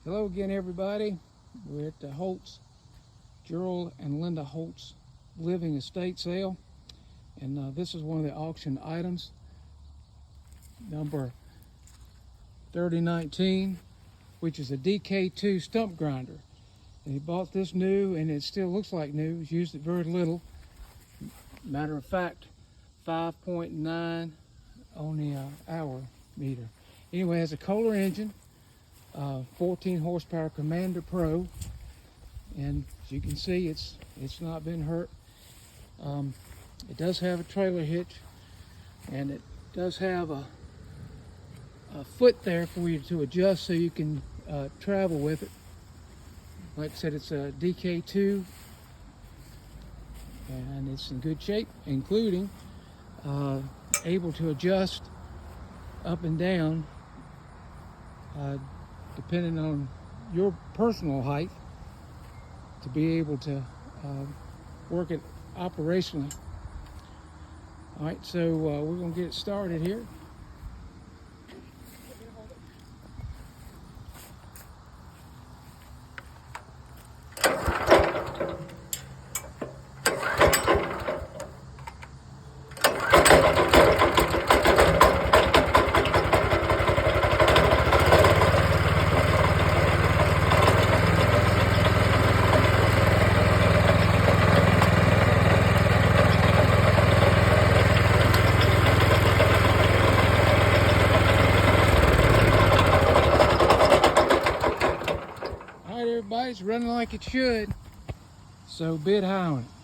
Hello again, everybody. We're at the Holtz, Gerald and Linda Holtz living estate sale, and this is one of the auction items, number 3019, which is a DK2 stump grinder. And he bought this new, and it still looks like new. He's used it very little. Matter of fact, 5.9 on the hour meter. Anyway, it has a Kohler engine. 14 horsepower Commander Pro, and as you can see, it's not been hurt. It does have a trailer hitch, and it does have a foot there for you to adjust so you can travel with it. Like I said, it's a DK2, and it's in good shape, including able to adjust up and down depending on your personal height, to be able to work it operationally. All right, so we're going to get it started here. Everybody's running like it should, so bid high on it.